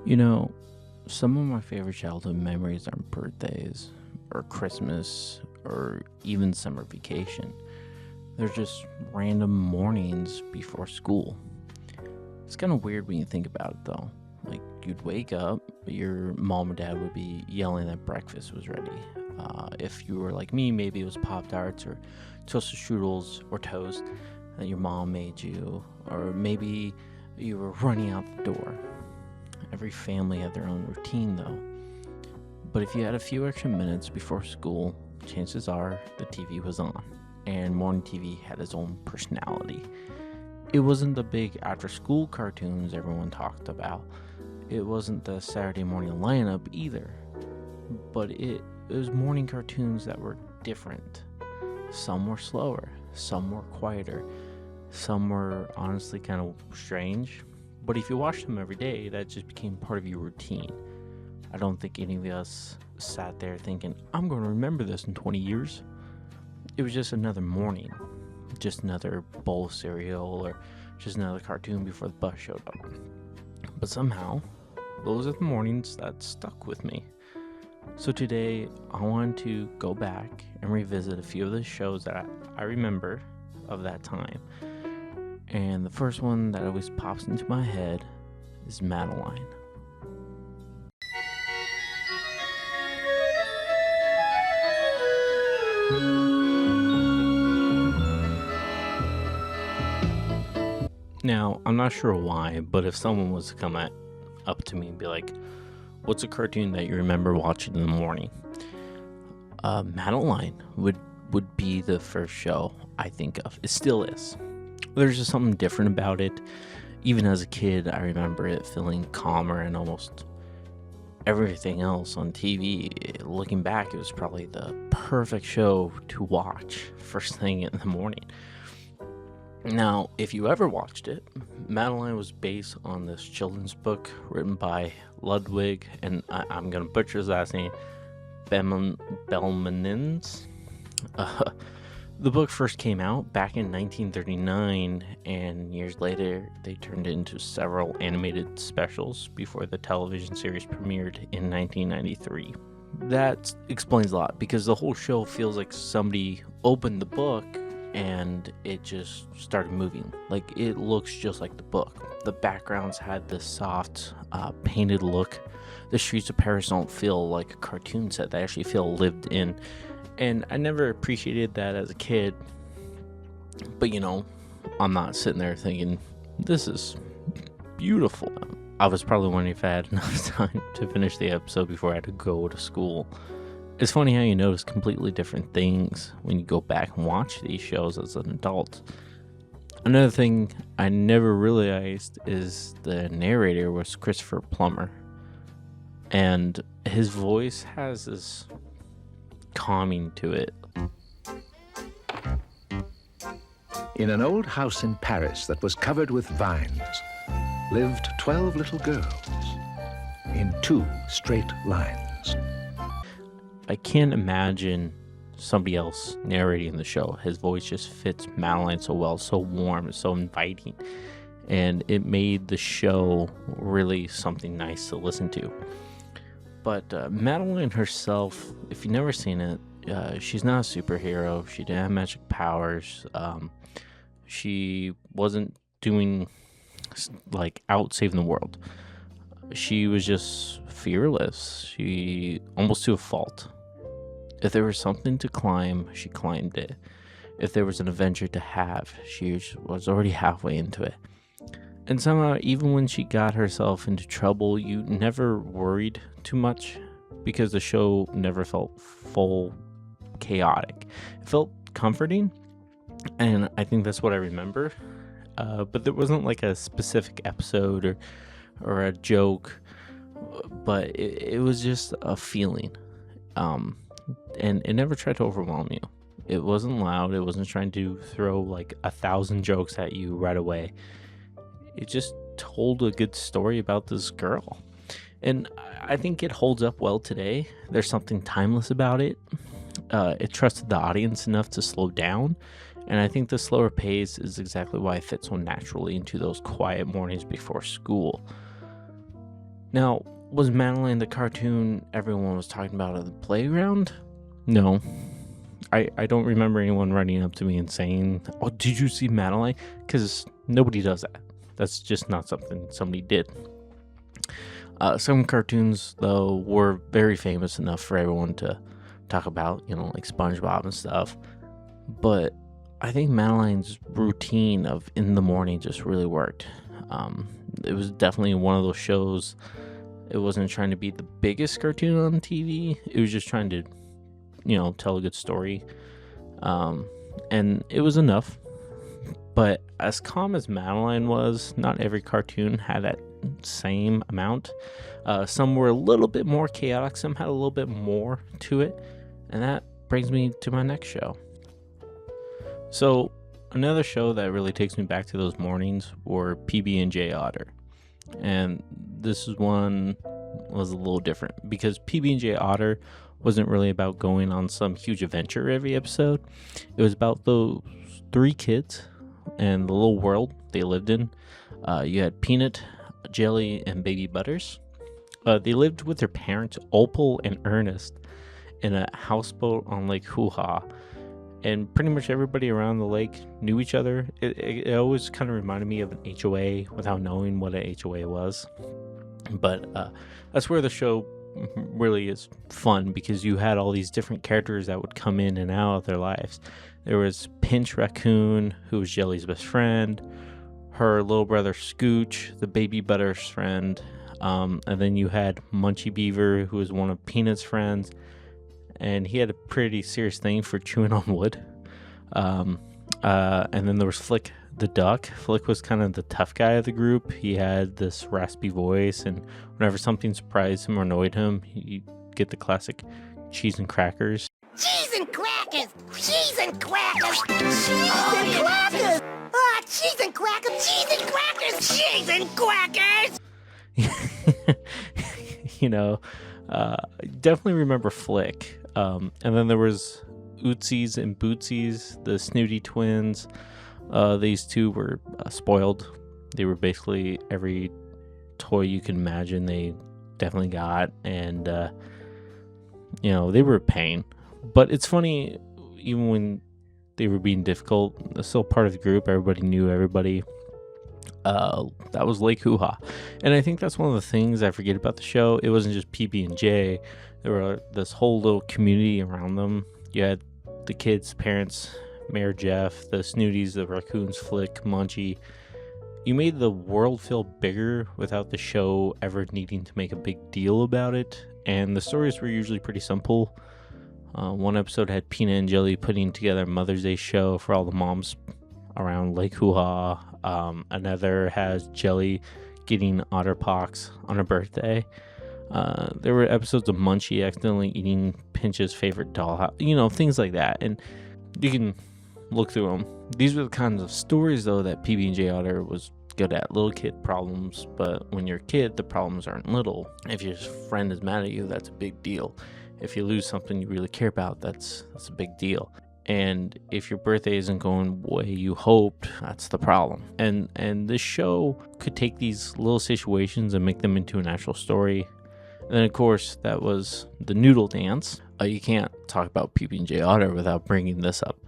You know, some of my favorite childhood memories are birthdays, or Christmas, or even summer vacation. They're just random mornings before school. It's kind of weird when you think about it, though. Like, you'd wake up, your mom or dad would be yelling that breakfast was ready. If you were like me, maybe it was Pop-Tarts or Toaster Strudels or toast that your mom made you, or maybe you were running out the door. Every family had their own routine, though. But if you had a few extra minutes before school, chances are the TV was on, and morning TV had its own personality. It wasn't the big after school cartoons everyone talked about. It wasn't the Saturday morning lineup either. But it was morning cartoons that were different. Some were slower, some were quieter, some were honestly kind of strange. But if you watched them every day, that just became part of your routine. I don't think any of us sat there thinking, I'm going to remember this in 20 years. It was just another morning, just another bowl of cereal, or just another cartoon before the bus showed up. But somehow, those are the mornings that stuck with me. So today, I wanted to go back and revisit a few of the shows that I remember of that time. And the first one that always pops into my head is Madeline. Now, I'm not sure why, but if someone was to come up to me and be like, what's a cartoon that you remember watching in the morning? Madeline would be the first show I think of. It still is. There's just something different about it. Even as a kid, I remember it feeling calmer and almost everything else on TV. Looking back, it was probably the perfect show to watch first thing in the morning. Now, if you ever watched it, Madeline was based on this children's book written by Ludwig, and I'm going to butcher his last name, Belmanins. The book first came out back in 1939, and years later, they turned it into several animated specials before the television series premiered in 1993. That explains a lot, because the whole show feels like somebody opened the book and it just started moving. Like, it looks just like the book. The backgrounds had this soft, painted look. The streets of Paris don't feel like a cartoon set. They actually feel lived in. And I never appreciated that as a kid. But, I'm not sitting there thinking, this is beautiful. I was probably wondering if I had enough time to finish the episode before I had to go to school. It's funny how you notice completely different things when you go back and watch these shows as an adult. Another thing I never realized is the narrator was Christopher Plummer. And his voice has this calming to it. In an old house in Paris that was covered with vines lived 12 little girls in 2 straight lines. I can't imagine somebody else narrating the show. His voice just fits Madeline so well, so warm, so inviting. And it made the show really something nice to listen to. But Madeline herself, if you've never seen it, she's not a superhero. She didn't have magic powers. She wasn't doing out saving the world. She was just fearless. She almost to a fault. If there was something to climb, she climbed it. If there was an adventure to have, she was already halfway into it. And somehow, even when she got herself into trouble, you never worried too much, because the show never felt full chaotic. It felt comforting, and I think that's what I remember. But there wasn't like a specific episode or a joke, but it was just a feeling. And it never tried to overwhelm you. It wasn't loud. It wasn't trying to throw 1,000 jokes at you right away. It just told a good story about this girl. And I think it holds up well today. There's something timeless about it. It trusted the audience enough to slow down. And I think the slower pace is exactly why it fits so naturally into those quiet mornings before school. Now, was Madeline the cartoon everyone was talking about at the playground? No. I don't remember anyone running up to me and saying, "Oh, did you see Madeline?" Because nobody does that. That's just not something somebody did. Some cartoons, though, were very famous enough for everyone to talk about, like SpongeBob and stuff. But I think Madeline's routine of in the morning just really worked. It was definitely one of those shows. It wasn't trying to be the biggest cartoon on TV. It was just trying to, tell a good story. And it was enough. But as calm as Madeline was, not every cartoon had that same amount. Some were a little bit more chaotic. Some had a little bit more to it. And that brings me to my next show. So another show that really takes me back to those mornings were PB&J Otter. And this one was a little different because PB&J Otter wasn't really about going on some huge adventure every episode. It was about those 3 kids and the little world they lived in. You had Peanut, Jelly, and Baby Butters. They lived with their parents, Opal and Ernest, in a houseboat on Lake Hoo-Ha. And pretty much everybody around the lake knew each other. It always kind of reminded me of an HOA without knowing what an HOA was. But that's where the show really is fun, because you had all these different characters that would come in and out of their lives. There was Pinch Raccoon, who was Jelly's best friend, her little brother Scooch, the Baby Butter's friend, and then you had Munchie Beaver, who was one of Peanut's friends, and he had a pretty serious thing for chewing on wood. And then there was Flick the duck. Flick was kind of the tough guy of the group. He had this raspy voice, and whenever something surprised him or annoyed him, he'd get the classic cheese and crackers. Cheese and crackers! Cheese and crackers! Cheese and crackers! Ah, cheese and crackers! Cheese and crackers! Cheese and crackers! Definitely remember Flick. And then there was Ootsies and Bootsies, the snooty twins. These two were spoiled. They were basically every toy you can imagine they definitely got, and they were a pain. But it's funny, even when they were being difficult, they're still part of the group. Everybody knew everybody. That was Lake Hoo-Ha. And I think that's one of the things I forget about the show. It wasn't just PB&J. There were this whole little community around them. You had the kids' parents, Mayor Jeff, the Snooties, the Raccoons, Flick, Munchie. You made the world feel bigger without the show ever needing to make a big deal about it. And the stories were usually pretty simple. One episode had Peanut and Jelly putting together a Mother's Day show for all the moms around Lake Hoo-Ha. Another has Jelly getting otterpox on her birthday. There were episodes of Munchie accidentally eating Pinch's favorite dollhouse, things like that. And you can look through them. These were the kinds of stories, though, that PB&J Otter was good at. Little kid problems, but when you're a kid, the problems aren't little. If your friend is mad at you, that's a big deal. If you lose something you really care about, that's a big deal. And if your birthday isn't going the way you hoped, that's the problem. And this show could take these little situations and make them into an actual story. And then, of course, that was the noodle dance. You can't talk about PB&J Otter without bringing this up.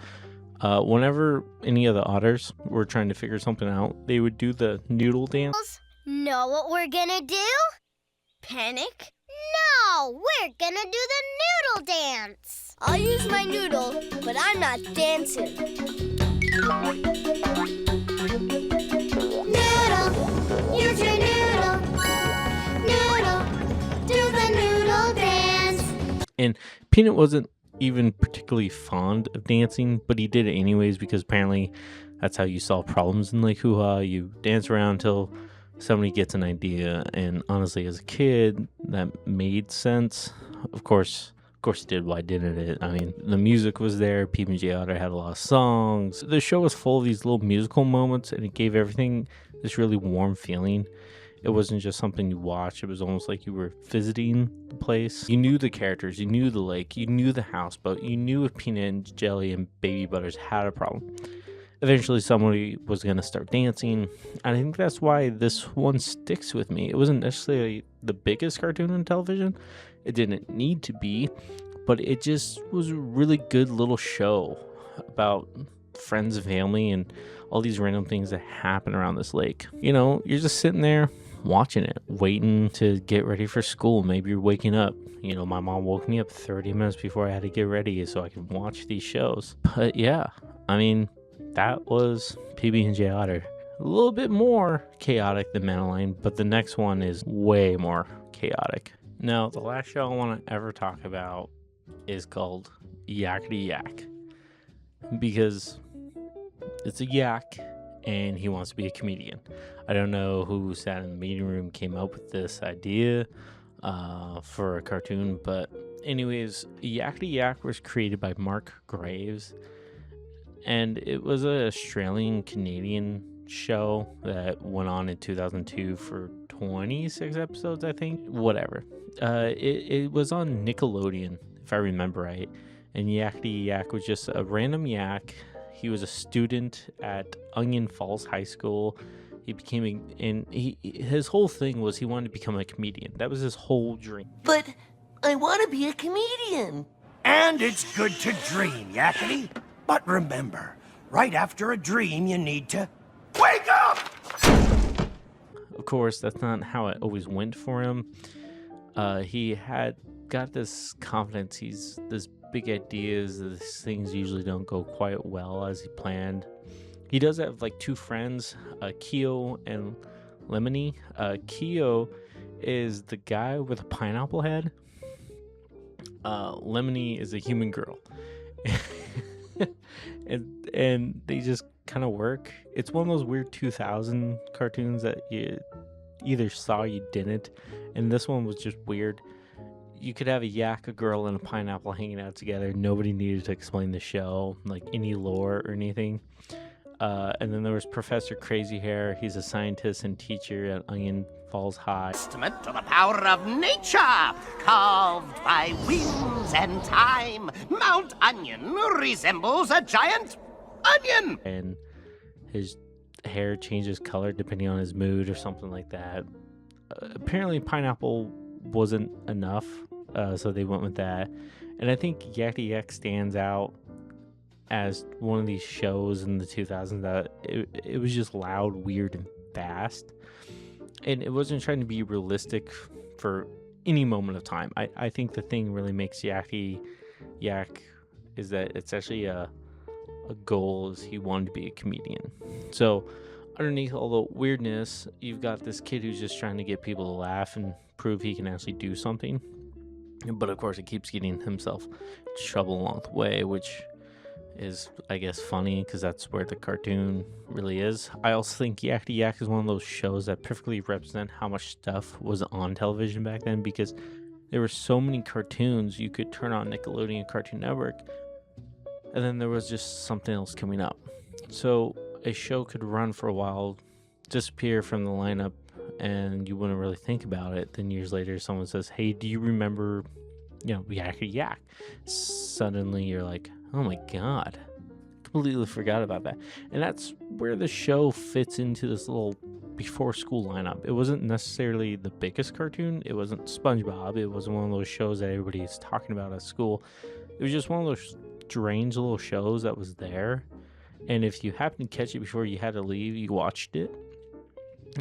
Whenever any of the otters were trying to figure something out, they would do the noodle dance. Know what we're gonna do? Panic? No, we're gonna do the noodle dance. I'll use my noodle, but I'm not dancing. Noodle, use your noodle. Noodle, do the noodle dance. And Peanut wasn't even particularly fond of dancing, but he did it anyways because apparently that's how you solve problems in Lake Hoo-Ha. You dance around until somebody gets an idea, and honestly, as a kid, that made sense. Of course it did. Why didn't it? I mean, the music was there. PB&J Otter had a lot of songs. The show was full of these little musical moments, and it gave everything this really warm feeling. It wasn't just something you watch. It was almost like you were visiting the place. You knew the characters. You knew the lake. You knew the houseboat. You knew if Peanut and Jelly and Baby Butters had a problem. eventually somebody was going to start dancing. And I think that's why this one sticks with me. It wasn't necessarily the biggest cartoon on television. It didn't need to be, but it just was a really good little show about friends and family and all these random things that happen around this lake. You know, you're just sitting there watching it, waiting to get ready for school. Maybe you're waking up. You know, my mom woke me up 30 minutes before I had to get ready so I could watch these shows. But yeah, I mean, that was PB&J Otter. A little bit more chaotic than Madeline, but the next one is way more chaotic. Now, the last show I want to ever talk about is called Yakkity Yak, because it's a yak and he wants to be a comedian. I don't know who sat in the meeting room, came up with this idea for a cartoon, but anyways, Yakkity Yak was created by Mark Graves, and it was an Australian Canadian show that went on in 2002 for 26 episodes, I think. Whatever. It was on Nickelodeon, if I remember right. And Yakkity Yak was just a random yak. He was a student at Onion Falls High School. He became, his whole thing was he wanted to become a comedian. That was his whole dream. But I want to be a comedian. And it's good to dream, Yakkity. But remember, right after a dream, you need to wake up! Of course, that's not how it always went for him. He had got this confidence. He's this big ideas. These things usually don't go quite well as he planned. He does have like two friends, Keo and Lemony. Keo is the guy with a pineapple head. Lemony is a human girl. and they just kind of work. It's one of those weird 2000 cartoons that you either saw or you didn't, and this one was just weird. You could have a yak, a girl, and a pineapple hanging out together. Nobody needed to explain the show, like any lore or anything. And then there was Professor Crazy Hair. He's a scientist and teacher at Onion Falls High. Testament to the power of nature, carved by winds and time. Mount Onion resembles a giant onion. And his hair changes color depending on his mood or something like that. Apparently pineapple wasn't enough, so they went with that. And I think Yakkity Yak stands out as one of these shows in the 2000s that it was just loud, weird, and fast. And it wasn't trying to be realistic for any moment of time. I think the thing really makes Yakkity Yak is that it's actually a goal is he wanted to be a comedian. So underneath all the weirdness, you've got this kid who's just trying to get people to laugh and prove he can actually do something. But of course, he keeps getting himself in trouble along the way, which is, I guess, funny because that's where the cartoon really is. I also think Yakkity Yak is one of those shows that perfectly represent how much stuff was on television back then, because there were so many cartoons. You could turn on Nickelodeon Cartoon Network, and then there was just something else coming up. So a show could run for a while, disappear from the lineup, and you wouldn't really think about it. Then years later, someone says, "Hey, do you remember, Yakkity Yak?" Suddenly, you're like, "Oh my god, completely forgot about that." And that's where the show fits into this little before school lineup. It wasn't necessarily the biggest cartoon. It wasn't SpongeBob. It wasn't one of those shows that everybody's talking about at school. It was just one of those strange little shows that was there. And if you happened to catch it before you had to leave, you watched it.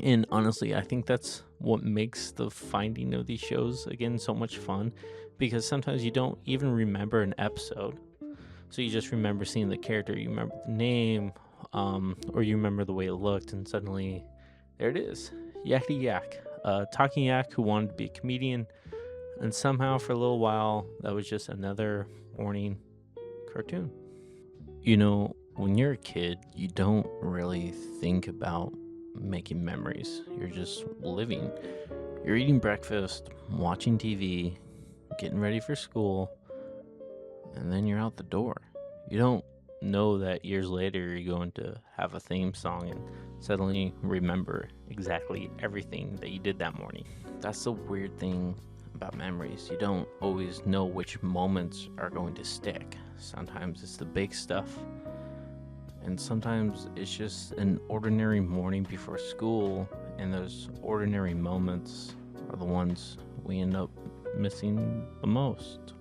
And honestly, I think that's what makes the finding of these shows, again, so much fun. Because sometimes you don't even remember an episode. So you just remember seeing the character, you remember the name, or you remember the way it looked, and suddenly, there it is. Yakkity Yak, a talking yak who wanted to be a comedian, and somehow for a little while, that was just another morning cartoon. When you're a kid, you don't really think about making memories. You're just living. You're eating breakfast, watching TV, getting ready for school, and then you're out the door. You don't know that years later you're going to have a theme song and suddenly remember exactly everything that you did that morning. That's the weird thing about memories. You don't always know which moments are going to stick. Sometimes it's the big stuff, And sometimes it's just an ordinary morning before school, and those ordinary moments are the ones we end up missing the most.